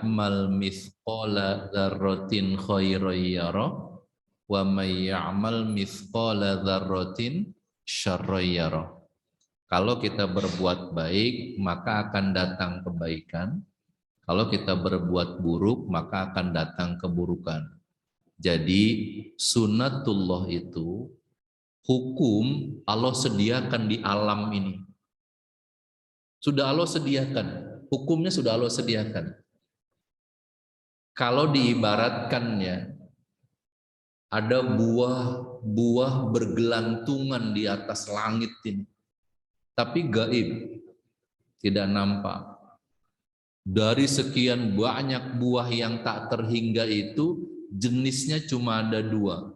ya'mal mithqala dzarratin khairan yarah wa may ya'mal mithqala dzarratin syarran yarah. Kalau kita berbuat baik, maka akan datang kebaikan. Kalau kita berbuat buruk, maka akan datang keburukan. Jadi sunnatullah itu hukum Allah sediakan di alam ini. Sudah Allah sediakan, hukumnya sudah Allah sediakan. Kalau diibaratkannya, ada buah bergelantungan di atas langit ini, tapi gaib, tidak nampak. Dari sekian banyak buah yang tak terhingga itu, jenisnya cuma ada dua.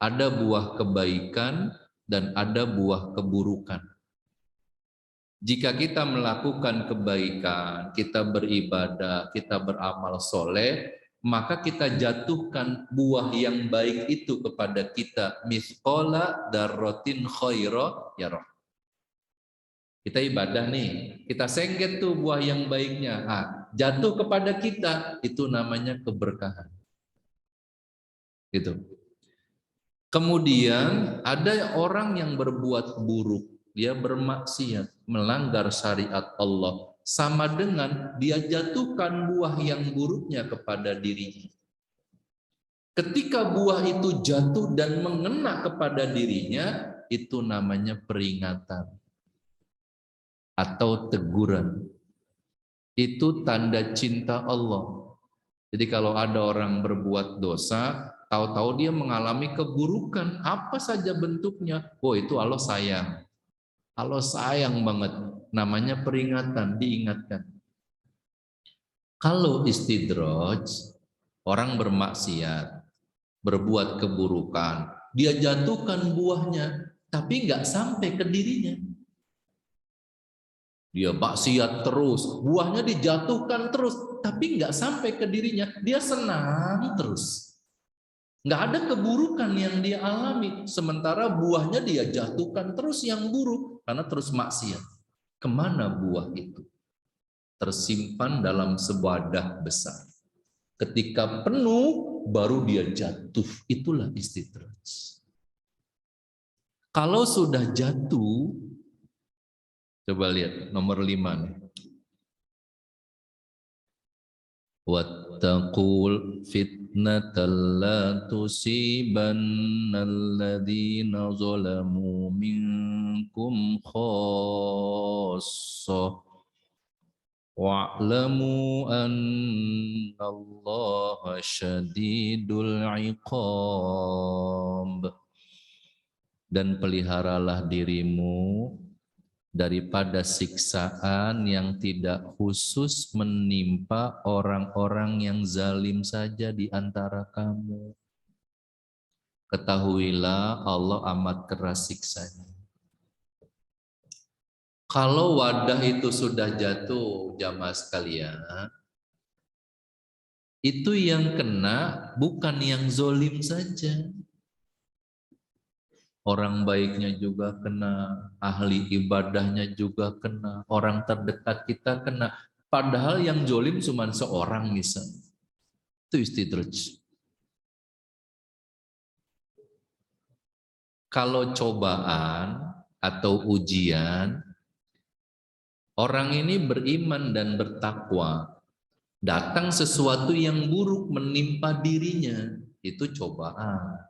Ada buah kebaikan dan ada buah keburukan. Jika kita melakukan kebaikan, kita beribadah, kita beramal soleh, maka kita jatuhkan buah yang baik itu kepada kita. Mithqala dzarratin khairan yarah. Kita ibadah nih, kita sengget tuh buah yang baiknya. Jatuh kepada kita, itu namanya keberkahan. Gitu. Kemudian ada orang yang berbuat buruk. Dia bermaksiat, melanggar syariat Allah, sama dengan dia jatuhkan buah yang buruknya kepada dirinya. Ketika buah itu jatuh dan mengena kepada dirinya, itu namanya peringatan atau teguran. Itu tanda cinta Allah. Jadi kalau ada orang berbuat dosa, tahu-tahu dia mengalami keburukan, apa saja bentuknya, oh itu Allah sayang. Allah sayang banget, namanya peringatan, diingatkan. Kalau istidraj, orang bermaksiat, berbuat keburukan, dia jatuhkan buahnya, tapi nggak sampai ke dirinya. Dia maksiat terus, buahnya dijatuhkan terus, tapi nggak sampai ke dirinya, dia senang terus. Nggak ada keburukan yang dia alami, sementara buahnya dia jatuhkan terus yang buruk, karena terus maksiat. Kemana buah itu? Tersimpan dalam sewadah besar. Ketika penuh, baru dia jatuh. Itulah istidraj. Kalau sudah jatuh, coba lihat nomor 5 nih. Wattaqul fitnatal la tusibannal ladzina zalamu minkum khassah wa'lamu annallaha syadidul iqab. Dan peliharalah dirimu daripada siksaan yang tidak khusus menimpa orang-orang yang zalim saja di antara kamu. Ketahuilah Allah amat keras siksanya. Kalau wadah itu sudah jatuh, jamaah sekalian, itu yang kena bukan yang zolim saja. Orang baiknya juga kena, ahli ibadahnya juga kena, orang terdekat kita kena. Padahal yang zolim cuma seorang misalnya. Itu istidraj. Kalau cobaan atau ujian, orang ini beriman dan bertakwa, datang sesuatu yang buruk menimpa dirinya, itu cobaan.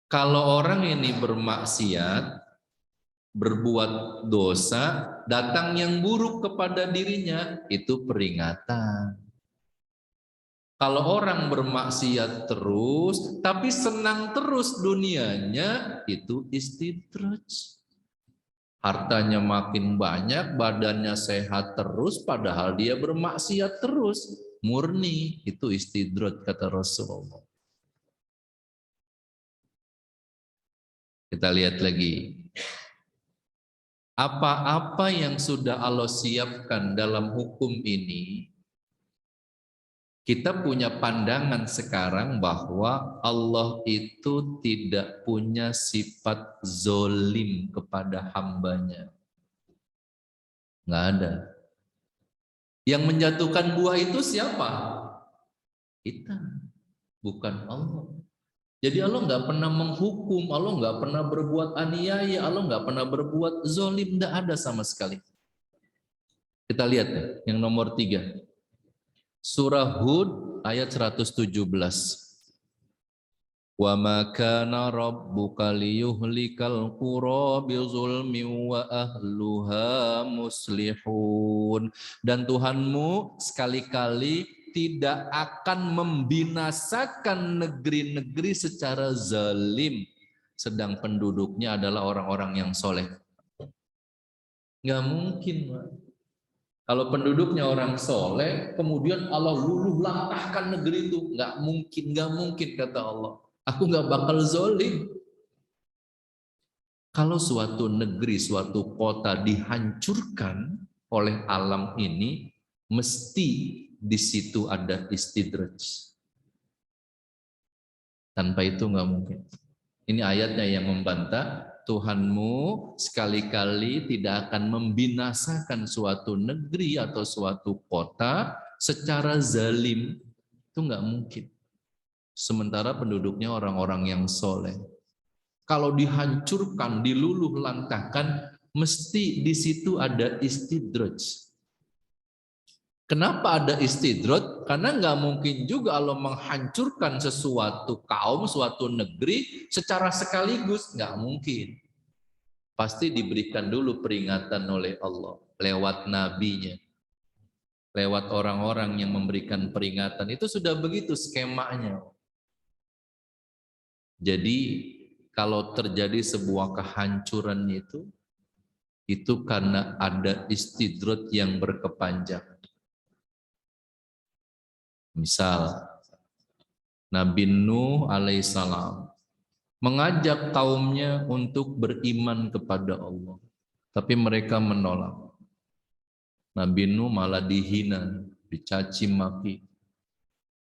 Kalau orang ini bermaksiat, berbuat dosa, datang yang buruk kepada dirinya, itu peringatan. Kalau orang bermaksiat terus, tapi senang terus dunianya, itu istidraj. Hartanya makin banyak, badannya sehat terus, padahal dia bermaksiat terus. Murni, itu istidraj kata Rasulullah. Kita lihat lagi. Apa-apa yang sudah Allah siapkan dalam hukum ini, kita punya pandangan sekarang bahwa Allah itu tidak punya sifat zolim kepada hambanya. Nggak ada. Yang menjatuhkan buah itu siapa? Kita, bukan Allah. Jadi Allah nggak pernah menghukum, Allah nggak pernah berbuat aniaya, Allah nggak pernah berbuat zolim, nggak ada sama sekali. Kita lihat ya, yang nomor 3. Surah Hud ayat 117. Wa ma kana rabbuka liyuhlikal qura bizulmin wa ahluha muslihun. Dan Tuhanmu sekali-kali tidak akan membinasakan negeri-negeri secara zalim, sedang penduduknya adalah orang-orang yang soleh. Nggak mungkin, Pak. Kalau penduduknya orang soleh, kemudian Allah luluh lantahkan negeri itu, nggak mungkin kata Allah. Aku nggak bakal zolim. Kalau suatu negeri, suatu kota dihancurkan oleh alam ini, mesti di situ ada istidraj. Tanpa itu nggak mungkin. Ini ayatnya yang membantah. Tuhanmu sekali-kali tidak akan membinasakan suatu negeri atau suatu kota secara zalim. Itu nggak mungkin. Sementara penduduknya orang-orang yang soleh. Kalau dihancurkan, diluluh lantahkan, mesti di situ ada istidraj. Kenapa ada istidraj? Karena nggak mungkin juga Allah menghancurkan sesuatu kaum, suatu negeri secara sekaligus. Nggak mungkin. Pasti diberikan dulu peringatan oleh Allah lewat nabinya, lewat orang-orang yang memberikan peringatan. Itu sudah begitu skemanya. Jadi kalau terjadi sebuah kehancuran itu karena ada istidraj yang berkepanjangan. Misal Nabi Nuh alaihissalam mengajak kaumnya untuk beriman kepada Allah, tapi mereka menolak. Nabi Nuh malah dihina, dicaci maki.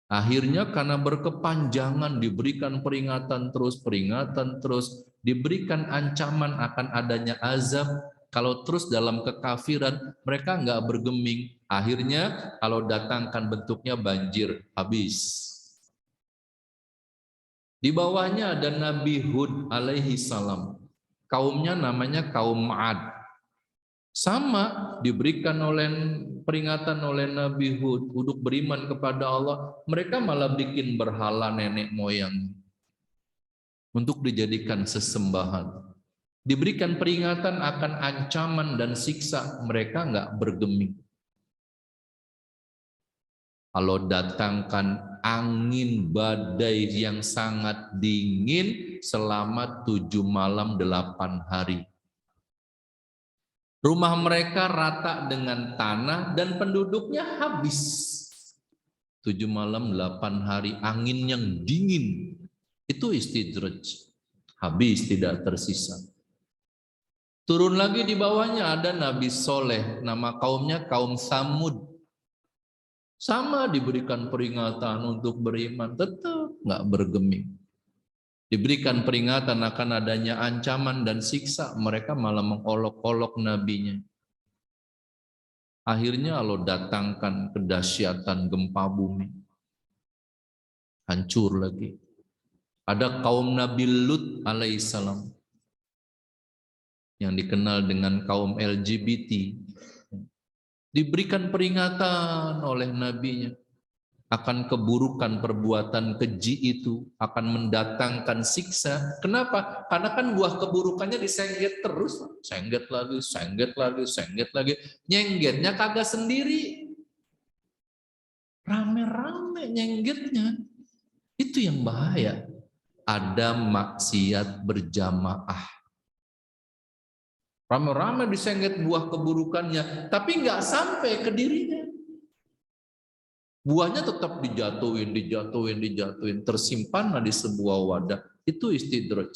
Akhirnya karena berkepanjangan diberikan peringatan terus, diberikan ancaman akan adanya azab. Kalau terus dalam kekafiran, mereka nggak bergeming. Akhirnya kalau datangkan bentuknya banjir, habis. Di bawahnya ada Nabi Hud alaihi salam. Kaumnya namanya kaum Ma'ad. Sama diberikan peringatan oleh Nabi Hud untuk beriman kepada Allah, mereka malah bikin berhala nenek moyang untuk dijadikan sesembahan. Diberikan peringatan akan ancaman dan siksa, mereka nggak bergeming. Allah datangkan angin badai yang sangat dingin selama 7 malam 8 hari. Rumah mereka rata dengan tanah dan penduduknya habis. 7 malam 8 hari angin yang dingin. Itu istidraj. Habis, tidak tersisa. Turun lagi di bawahnya ada Nabi Soleh. Nama kaumnya kaum Samud. Sama diberikan peringatan untuk beriman. Tetap nggak bergeming. Diberikan peringatan akan adanya ancaman dan siksa, mereka malah mengolok-olok nabinya. Akhirnya Allah datangkan kedahsyatan gempa bumi. Hancur lagi. Ada kaum Nabi Lut alaihissalam yang dikenal dengan kaum LGBT. Diberikan peringatan oleh nabinya akan keburukan perbuatan keji itu, akan mendatangkan siksa. Kenapa? Karena kan buah keburukannya disengget terus, sengget lagi. Nyenggetnya kagak sendiri, rame-rame nyenggetnya. Itu yang bahaya. Ada maksiat berjamaah. Rame-rame disengget buah keburukannya, tapi nggak sampai ke dirinya. Buahnya tetap dijatuhin, tersimpan di sebuah wadah. Itu istidraj.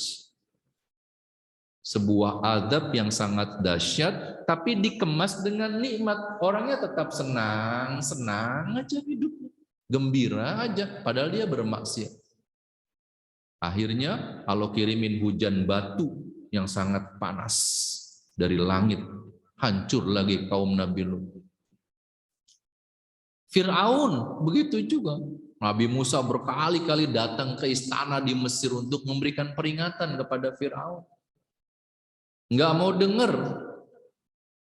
Sebuah adab yang sangat dahsyat, tapi dikemas dengan nikmat. Orangnya tetap senang aja hidupnya. Gembira aja, padahal dia bermaksiat. Akhirnya Allah kirimin hujan batu yang sangat panas dari langit. Hancur lagi kaum Nabi Lut. Fir'aun begitu juga. Nabi Musa berkali-kali datang ke istana di Mesir untuk memberikan peringatan kepada Fir'aun. Nggak mau dengar.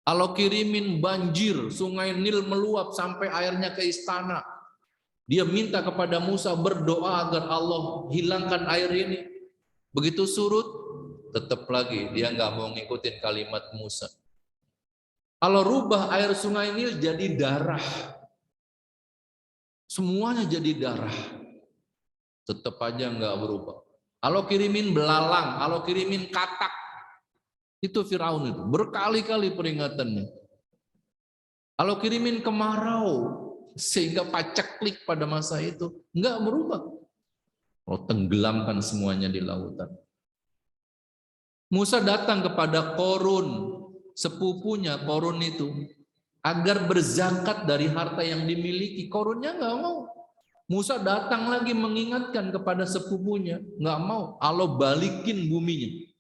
Allah kirimin banjir, sungai Nil meluap sampai airnya ke istana. Dia minta kepada Musa berdoa agar Allah hilangkan air ini. Begitu surut, tetap lagi dia nggak mau ngikutin kalimat Musa. Allah rubah air sungai Nil jadi darah. Semuanya jadi darah. Tetap aja nggak berubah. Allah kirimin belalang, Allah kirimin katak. Itu Firaun itu, berkali-kali peringatannya. Allah kirimin kemarau sehingga paceklik pada masa itu nggak berubah. Allah tenggelamkan semuanya di lautan. Musa datang kepada Korun, sepupunya Korun itu, agar berzakat dari harta yang dimiliki. Korunnya nggak mau. Musa datang lagi mengingatkan kepada sepupunya, nggak mau. Allah balikin buminya.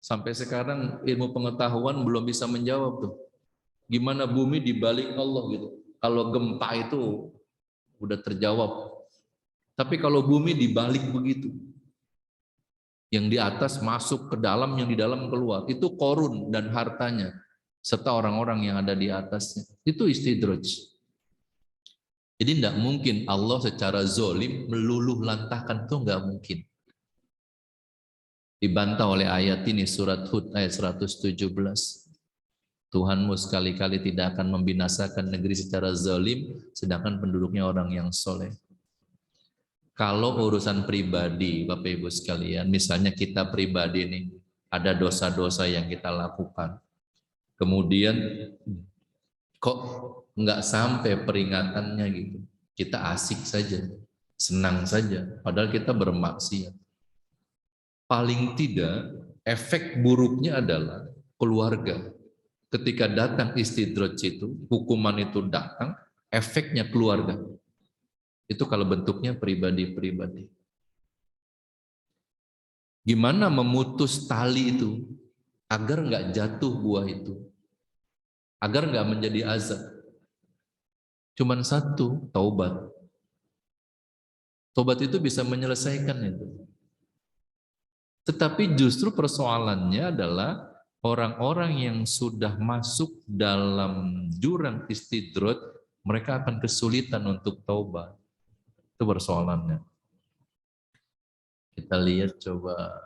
Sampai sekarang ilmu pengetahuan belum bisa menjawab tuh. Gimana bumi dibalik Allah gitu. Kalau gempa itu udah terjawab. Tapi kalau bumi dibalik begitu. Yang di atas masuk ke dalam, yang di dalam keluar. Itu Korun dan hartanya. Serta orang-orang yang ada di atasnya. Itu istidraj. Jadi tidak mungkin Allah secara zolim meluluh lantahkan, itu nggak mungkin. Dibantah oleh ayat ini, surat Hud ayat 117. Tuhanmu sekali-kali tidak akan membinasakan negeri secara zalim, sedangkan penduduknya orang yang soleh. Kalau urusan pribadi, Bapak Ibu sekalian, misalnya kita pribadi nih, ada dosa-dosa yang kita lakukan. Kemudian kok nggak sampai peringatannya gitu. Kita asik saja, senang saja, padahal kita bermaksiat. Paling tidak, efek buruknya adalah keluarga. Ketika datang istidraj itu, hukuman itu datang, efeknya keluarga. Itu kalau bentuknya pribadi-pribadi. Gimana memutus tali itu agar nggak jatuh buah itu, agar nggak menjadi azab? Cuman satu, taubat. Taubat itu bisa menyelesaikan itu. Tetapi justru persoalannya adalah orang-orang yang sudah masuk dalam jurang istidraj, mereka akan kesulitan untuk taubat. Itu persoalannya. Kita lihat coba.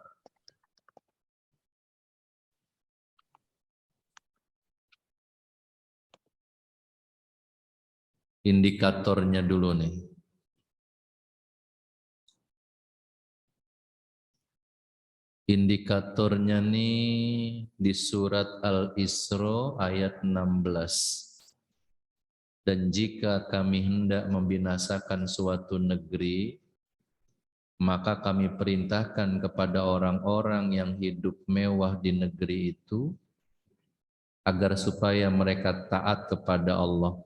Indikatornya dulu nih. Indikatornya nih di surat Al-Isra ayat 16. Dan jika kami hendak membinasakan suatu negeri, maka kami perintahkan kepada orang-orang yang hidup mewah di negeri itu, agar supaya mereka taat kepada Allah.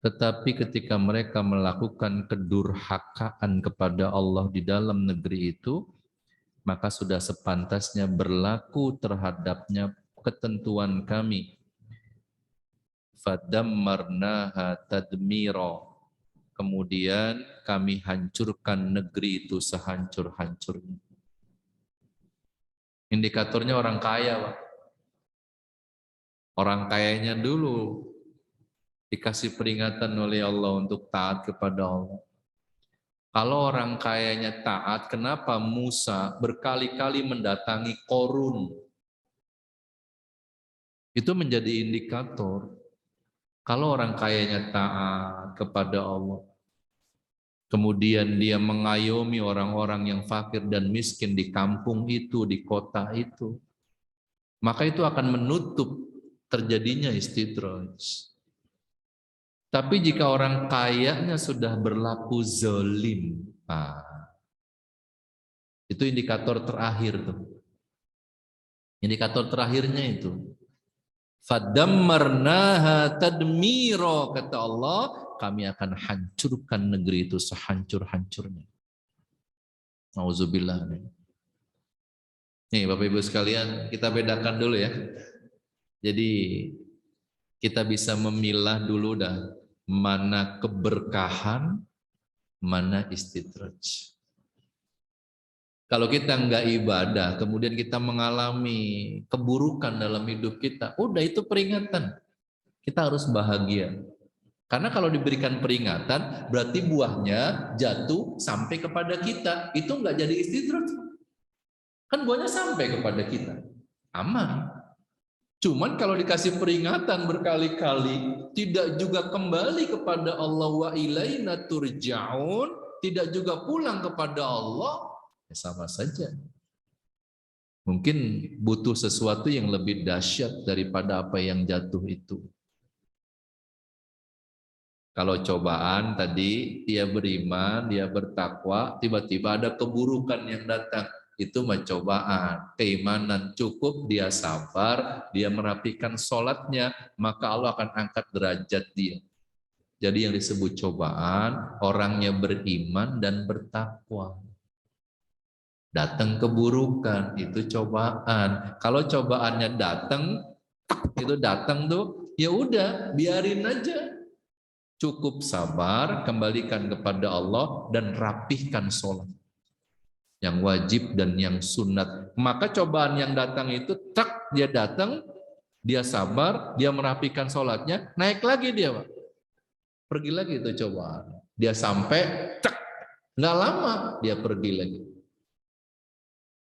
Tetapi ketika mereka melakukan kedurhakaan kepada Allah di dalam negeri itu, maka sudah sepantasnya berlaku terhadapnya ketentuan kami. Fadammarnaha tadmira. Kemudian kami hancurkan negeri itu sehancur-hancurnya. Indikatornya orang kaya, Pak. Orang kayanya dulu dikasih peringatan oleh Allah untuk taat kepada Allah. Kalau orang kayanya taat, kenapa Musa berkali-kali mendatangi Korun? Itu menjadi indikator. Kalau orang kayanya taat kepada Allah, kemudian dia mengayomi orang-orang yang fakir dan miskin di kampung itu, di kota itu, maka itu akan menutup terjadinya istidraj. Tapi jika orang kayanya sudah berlaku zalim, itu indikator terakhir tuh. Indikator terakhirnya itu. Fadammarnaha tadmira, kata Allah, kami akan hancurkan negeri itu sehancur-hancurnya. Nauzubillah. Nih Bapak Ibu sekalian, kita bedakan dulu ya. Jadi kita bisa memilah dulu dah mana keberkahan, mana istidraj. Kalau kita nggak ibadah, kemudian kita mengalami keburukan dalam hidup kita, udah itu peringatan. Kita harus bahagia. Karena kalau diberikan peringatan, berarti buahnya jatuh sampai kepada kita. Itu nggak jadi istidraj. Kan buahnya sampai kepada kita. Aman. Cuman kalau dikasih peringatan berkali-kali, tidak juga kembali kepada Allah, wa ilaina turja'un, tidak juga pulang kepada Allah, ya sama saja. Mungkin butuh sesuatu yang lebih dahsyat daripada apa yang jatuh itu. Kalau cobaan tadi, dia beriman, dia bertakwa, tiba-tiba ada keburukan yang datang. Itu mencobaan. Keimanan cukup, dia sabar, dia merapikan sholatnya, maka Allah akan angkat derajat dia. Jadi yang disebut cobaan, orangnya beriman dan bertakwa. Datang keburukan, itu cobaan. Kalau cobaannya datang, itu datang tuh, ya udah, biarin aja. Cukup sabar, kembalikan kepada Allah, dan rapihkan sholat. Yang wajib dan yang sunat. Maka cobaan yang datang itu, tak dia datang, dia sabar, dia merapikan sholatnya, naik lagi dia, Pak. Pergi lagi itu cobaan. Dia sampai, tak, nggak lama, dia pergi lagi.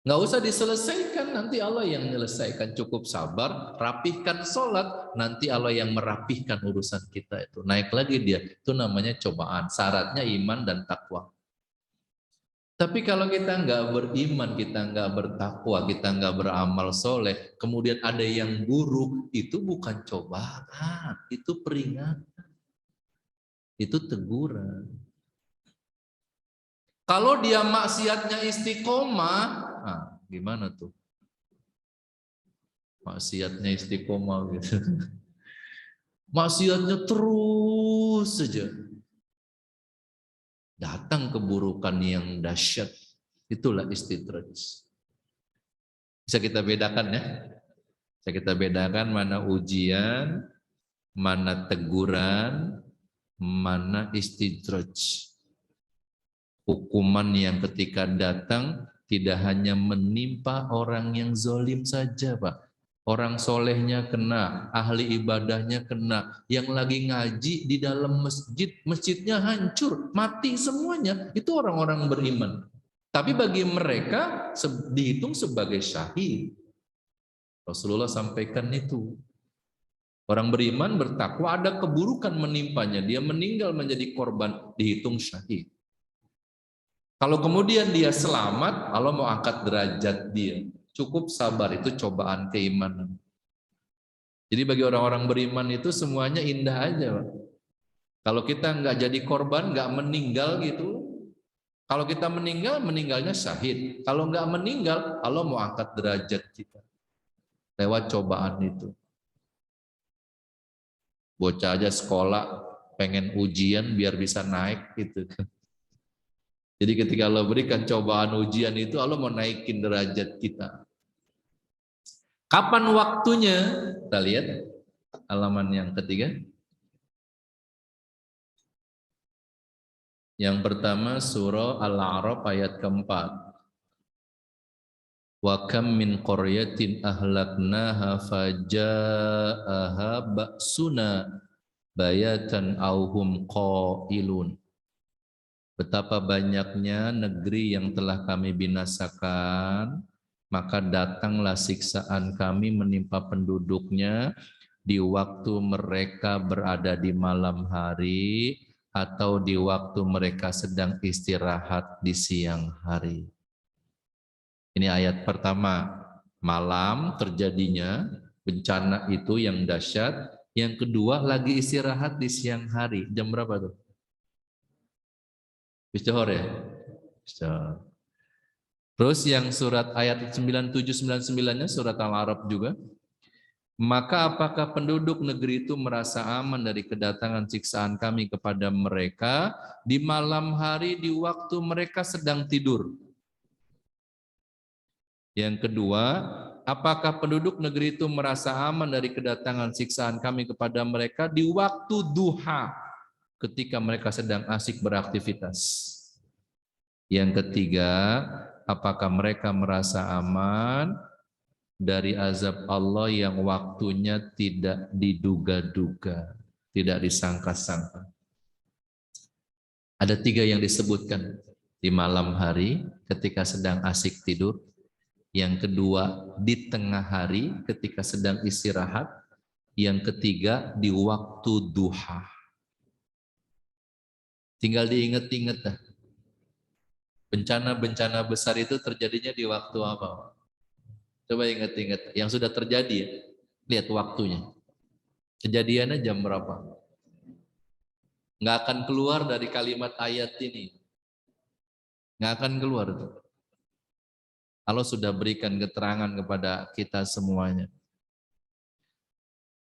Nggak usah diselesaikan, nanti Allah yang menyelesaikan. Cukup sabar, rapihkan sholat, nanti Allah yang merapihkan urusan kita itu. Naik lagi dia, itu namanya cobaan. Syaratnya iman dan takwa. Tapi kalau kita nggak beriman, kita nggak bertakwa, kita nggak beramal soleh, kemudian ada yang buruk, itu bukan cobaan, itu peringatan, itu teguran. Kalau dia maksiatnya istiqomah, nah, gimana tuh? Maksiatnya istiqomah gitu. Maksiatnya terus saja. Datang keburukan yang dahsyat. Itulah istidraj. Bisa kita bedakan ya. Bisa kita bedakan mana ujian, mana teguran, mana istidraj. Hukuman yang ketika datang tidak hanya menimpa orang yang zalim saja, Pak. Orang solehnya kena, ahli ibadahnya kena, yang lagi ngaji di dalam masjid, masjidnya hancur, mati semuanya. Itu orang-orang beriman. Tapi bagi mereka dihitung sebagai syahid. Rasulullah sampaikan itu. Orang beriman bertakwa ada keburukan menimpanya, dia meninggal menjadi korban, dihitung syahid. Kalau kemudian dia selamat, Allah mau angkat derajat dia. Cukup sabar, itu cobaan keimanan. Jadi bagi orang-orang beriman itu semuanya indah aja, Pak. Kalau kita nggak jadi korban, nggak meninggal gitu. Kalau kita meninggal, meninggalnya syahid. Kalau nggak meninggal, Allah mau angkat derajat kita. Lewat cobaan itu. Bocah aja sekolah, pengen ujian biar bisa naik gitu. Jadi ketika Allah berikan cobaan ujian itu, Allah mau naikin derajat kita. Kapan waktunya? Kita lihat halaman yang ketiga. Yang pertama surah Al-A'raf ayat keempat. Wa kam min qaryatin ahlaknaha faja'aha ba'suna bayatan auhum qailun. Betapa banyaknya negeri yang telah kami binasakan, maka datanglah siksaan kami menimpa penduduknya di waktu mereka berada di malam hari atau di waktu mereka sedang istirahat di siang hari. Ini ayat pertama, malam terjadinya bencana itu yang dahsyat. Yang kedua lagi istirahat di siang hari. Jam berapa tuh? Johor ya? Johor. Terus yang surat ayat 97-99-nya surat Al-A'raf juga. Maka apakah penduduk negeri itu merasa aman dari kedatangan siksaan kami kepada mereka di malam hari di waktu mereka sedang tidur? Yang kedua, apakah penduduk negeri itu merasa aman dari kedatangan siksaan kami kepada mereka di waktu duha? ketika mereka sedang asik beraktivitas. Yang ketiga, apakah mereka merasa aman dari azab Allah yang waktunya tidak diduga-duga, tidak disangka-sangka. Ada 3 yang disebutkan di malam hari ketika sedang asik tidur. Yang kedua, di tengah hari ketika sedang istirahat. Yang ketiga, di waktu duha. Tinggal diingat-ingat dah. Bencana-bencana besar itu terjadinya di waktu apa? Coba ingat-ingat. Yang sudah terjadi ya. Lihat waktunya. Kejadiannya jam berapa? Nggak akan keluar dari kalimat ayat ini. Nggak akan keluar. Allah sudah berikan keterangan kepada kita semuanya.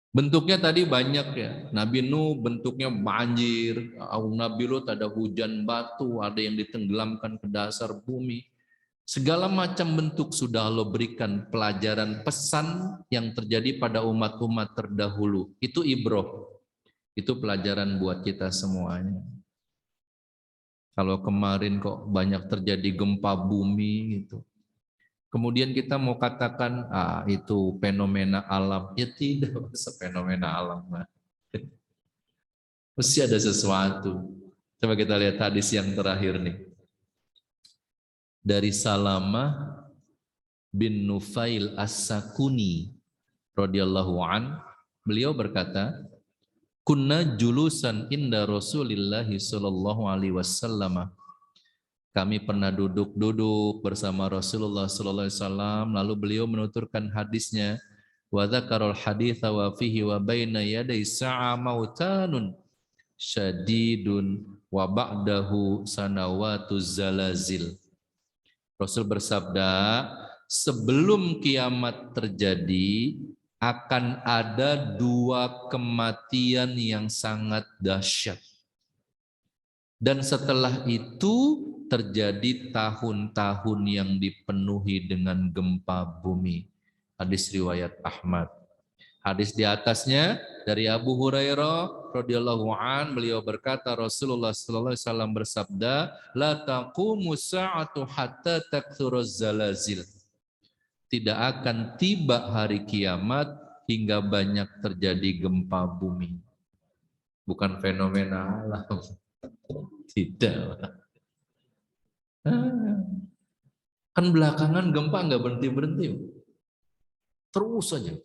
Bentuknya tadi banyak ya. Nabi Nuh bentuknya banjir, Nabi Lut ada hujan batu, ada yang ditenggelamkan ke dasar bumi. Segala macam bentuk sudah Allah berikan pelajaran pesan yang terjadi pada umat-umat terdahulu. Itu ibrah. Itu pelajaran buat kita semuanya. Kalau kemarin kok banyak terjadi gempa bumi gitu. Kemudian kita mau katakan, itu fenomena alam. Ya tidak, fenomena alam. Mesti ada sesuatu. Coba kita lihat hadis yang terakhir nih. Dari Salamah bin Nufail As-Sakuni radhiyallahu an, beliau berkata, kunna julusan inda Rasulillahi sallallahu alaihi wasallam. Kami pernah duduk-duduk bersama Rasulullah sallallahu alaihi wasallam, lalu beliau menuturkan hadisnya, wa dzakarul haditsa wa fihi wa baina yaday sa'a mautanun syadidun wa ba'dahu sanawatuz zalazil. Rasul bersabda, sebelum kiamat terjadi akan ada 2 kematian yang sangat dahsyat. Dan setelah itu terjadi tahun-tahun yang dipenuhi dengan gempa bumi. Hadis riwayat Ahmad. Hadis di atasnya dari Abu Hurairah radhiyallahu an, beliau berkata Rasulullah sallallahu alaihi wasallam bersabda, la taqumu sa'atu hatta takthuruz zalazil. Tidak akan tiba hari kiamat hingga banyak terjadi gempa bumi. Bukan fenomena alam. Tidak. Kan belakangan gempa nggak berhenti-berhenti. Terus saja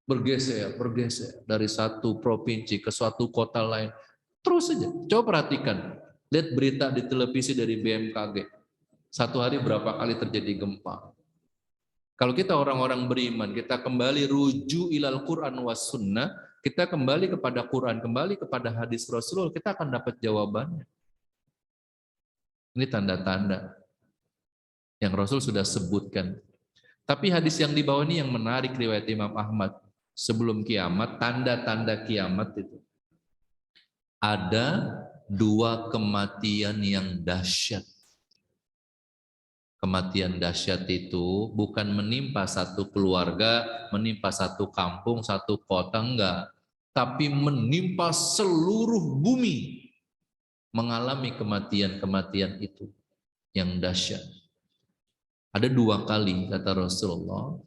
bergeser dari satu provinsi ke suatu kota lain. Terus saja. Coba perhatikan. Lihat berita di televisi dari BMKG. Satu hari berapa kali terjadi gempa. Kalau kita orang-orang beriman, kita kembali rujuk ilal Quran was sunnah, kita kembali kepada Quran, kembali kepada hadis Rasulullah, kita akan dapat jawabannya. Ini tanda-tanda yang Rasul sudah sebutkan. Tapi hadis yang di bawah ini yang menarik riwayat Imam Ahmad. Sebelum kiamat, tanda-tanda kiamat itu. Ada 2 kematian yang dahsyat. Kematian dahsyat itu bukan menimpa satu keluarga, menimpa satu kampung, satu kota, enggak. Tapi menimpa seluruh bumi. Mengalami kematian-kematian itu yang dahsyat. Ada 2 kali kata Rasulullah.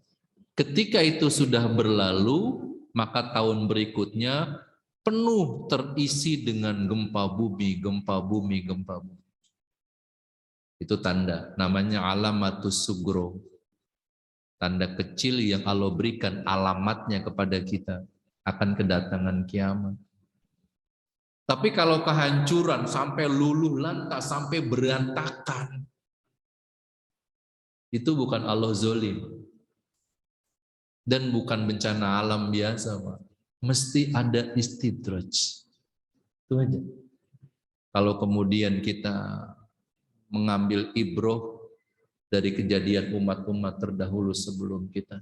Ketika itu sudah berlalu, maka tahun berikutnya penuh terisi dengan gempa bumi, gempa bumi, gempa bumi. Itu tanda, namanya alamatus sugro. Tanda kecil yang Allah berikan alamatnya kepada kita akan kedatangan kiamat. Tapi kalau kehancuran sampai luluh lantas, sampai berantakan, itu bukan Allah zolim. Dan bukan bencana alam biasa, Pak. Mesti ada istidraj. Itu aja. Kalau kemudian kita mengambil ibroh dari kejadian umat-umat terdahulu sebelum kita.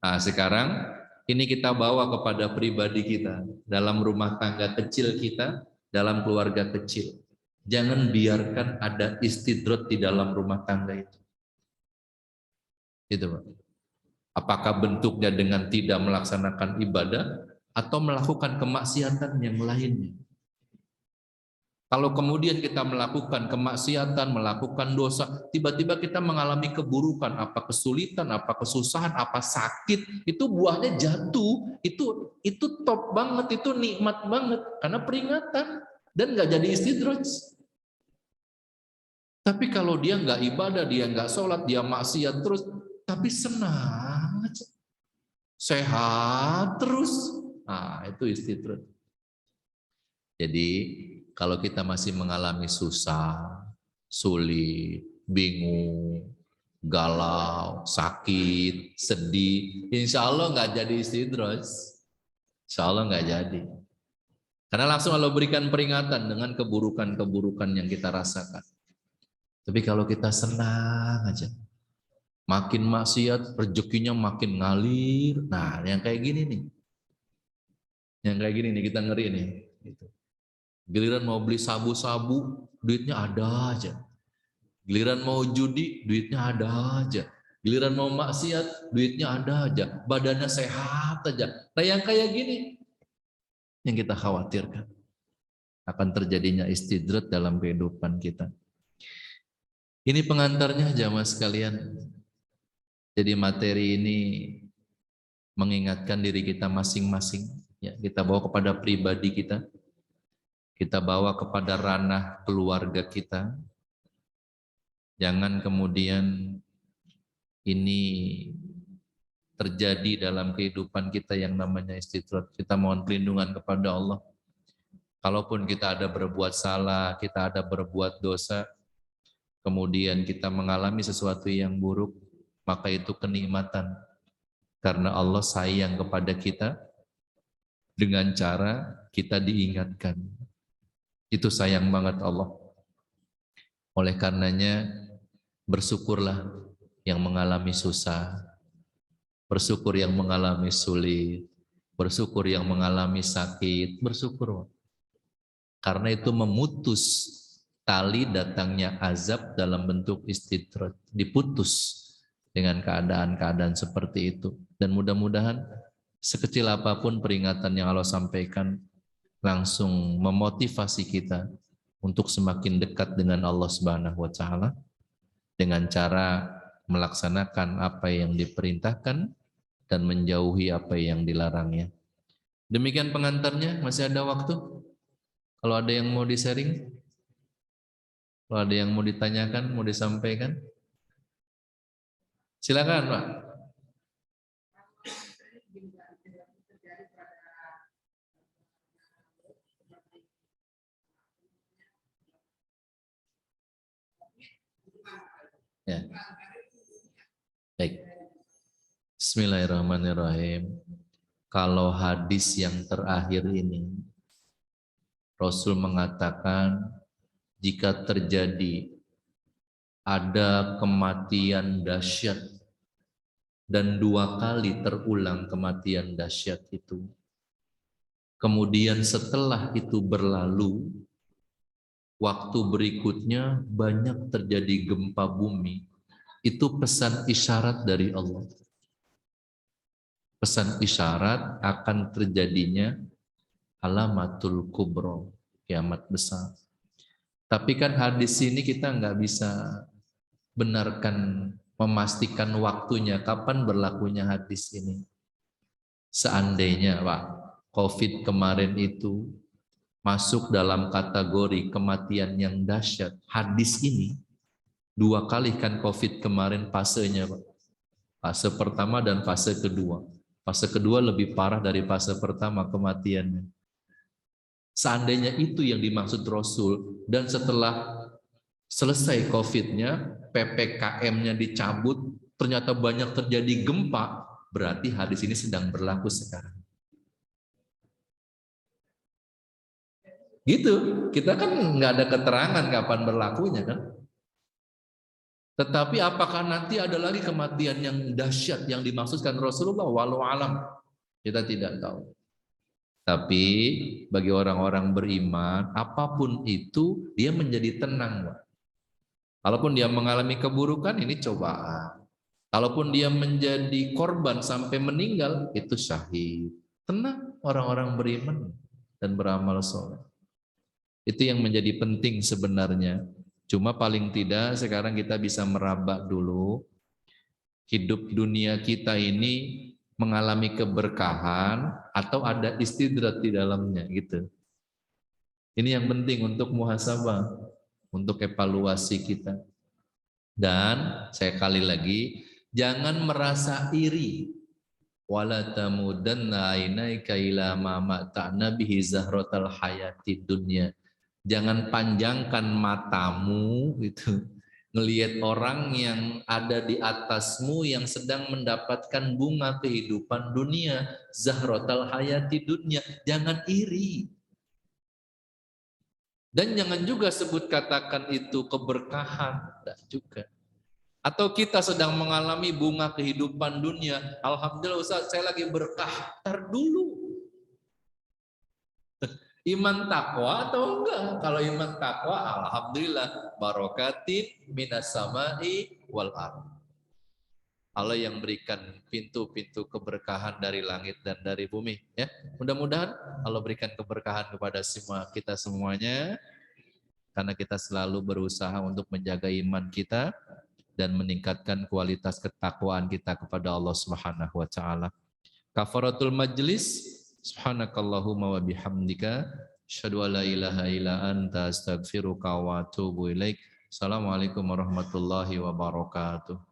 Nah, sekarang ini kita bawa kepada pribadi kita, dalam rumah tangga kecil kita, dalam keluarga kecil. Jangan biarkan ada istidraj di dalam rumah tangga itu. Itu, Pak. Apakah bentuknya dengan tidak melaksanakan ibadah atau melakukan kemaksiatan yang lainnya. Kalau kemudian kita melakukan kemaksiatan, melakukan dosa, tiba-tiba kita mengalami keburukan, apa kesulitan, apa kesusahan, apa sakit, itu buahnya jatuh, itu top banget, itu nikmat banget, karena peringatan dan nggak jadi istidraj. Tapi kalau dia nggak ibadah, dia nggak sholat, dia maksiat terus, tapi senang aja, sehat terus, nah itu istidraj. Jadi kalau kita masih mengalami susah, sulit, bingung, galau, sakit, sedih, insya Allah nggak jadi istidraj. Insya Allah nggak jadi. Karena langsung Allah berikan peringatan dengan keburukan-keburukan yang kita rasakan. Tapi kalau kita senang aja, makin maksiat, rezekinya makin ngalir. Nah, yang kayak gini nih. Yang kayak gini nih, kita ngeri nih. Giliran mau beli sabu-sabu, duitnya ada aja. Giliran mau judi, duitnya ada aja. Giliran mau maksiat, duitnya ada aja. Badannya sehat aja. Nah yang kayak gini, yang kita khawatirkan. Akan terjadinya istidraj dalam kehidupan kita. Ini pengantarnya jamaah sekalian. Jadi materi ini mengingatkan diri kita masing-masing. Ya, kita bawa kepada pribadi kita. Kita bawa kepada ranah keluarga kita. Jangan kemudian ini terjadi dalam kehidupan kita yang namanya istidraj. Kita mohon perlindungan kepada Allah. Kalaupun kita ada berbuat salah, kita ada berbuat dosa, kemudian kita mengalami sesuatu yang buruk, maka itu kenikmatan. Karena Allah sayang kepada kita dengan cara kita diingatkan. Itu sayang banget Allah. Oleh karenanya, bersyukurlah yang mengalami susah, bersyukur yang mengalami sulit, bersyukur yang mengalami sakit, bersyukur. Karena itu memutus tali datangnya azab dalam bentuk istidraj, diputus dengan keadaan-keadaan seperti itu. Dan mudah-mudahan sekecil apapun peringatan yang Allah sampaikan langsung memotivasi kita untuk semakin dekat dengan Allah Subhanahu wa taala dengan cara melaksanakan apa yang diperintahkan dan menjauhi apa yang dilarangnya. Demikian pengantarnya, masih ada waktu? Kalau ada yang mau di-sharing, kalau ada yang mau ditanyakan, mau disampaikan, silakan Pak. Ya. Baik. Bismillahirrahmanirrahim. Kalau hadis yang terakhir ini, Rasul mengatakan jika terjadi ada kematian dahsyat dan 2 kali terulang kematian dahsyat itu, kemudian setelah itu berlalu, waktu berikutnya banyak terjadi gempa bumi, itu pesan isyarat dari Allah. Pesan isyarat akan terjadinya alamatul kubro, kiamat besar. Tapi kan hadis ini kita nggak bisa benarkan, memastikan waktunya, kapan berlakunya hadis ini. Seandainya Pak, COVID kemarin itu masuk dalam kategori kematian yang dahsyat, hadis ini 2 kali kan COVID kemarin fasenya Pak. Fase pertama dan fase kedua. Fase kedua lebih parah dari fase pertama kematiannya. Seandainya itu yang dimaksud Rasul, dan setelah selesai COVID-nya, PPKM-nya dicabut, ternyata banyak terjadi gempa, berarti hadis ini sedang berlaku sekarang. Gitu, kita kan nggak ada keterangan kapan berlakunya kan. Tetapi apakah nanti ada lagi kematian yang dahsyat yang dimaksudkan Rasulullah? Walau alam, kita tidak tahu. Tapi bagi orang-orang beriman, apapun itu dia menjadi tenang. Kalaupun dia mengalami keburukan, ini cobaan. Kalaupun dia menjadi korban sampai meninggal, itu syahid. Tenang orang-orang beriman dan beramal soleh. Itu yang menjadi penting sebenarnya. Cuma paling tidak sekarang kita bisa meraba dulu hidup dunia kita ini mengalami keberkahan atau ada istidrat di dalamnya gitu. Ini yang penting untuk muhasabah, untuk evaluasi kita. Dan saya kali lagi, jangan merasa iri. Wala tamudanna ainaika ila ma mata'na bihi zahratal hayati dunya. Jangan panjangkan matamu gitu ngelihat orang yang ada di atasmu yang sedang mendapatkan bunga kehidupan dunia, zahratal hayati dunya. Jangan iri. Dan jangan juga sebut katakan itu keberkahan, tidak juga. Atau kita sedang mengalami bunga kehidupan dunia, alhamdulillah Ustaz, saya lagi berkah. Tar dulu. Iman takwa atau enggak? Kalau iman takwa, alhamdulillah barokatin minas samai wal ardh. Allah yang berikan pintu-pintu keberkahan dari langit dan dari bumi, ya. Mudah-mudahan Allah berikan keberkahan kepada semua kita semuanya, karena kita selalu berusaha untuk menjaga iman kita dan meningkatkan kualitas ketakwaan kita kepada Allah Subhanahu wa taala. Kafaratul majlis, subhanakallahumma wa bihamdika asyhadu an la ilaha illa anta astaghfiruka wa atubu ilaik. Assalamualaikum warahmatullahi wabarakatuh.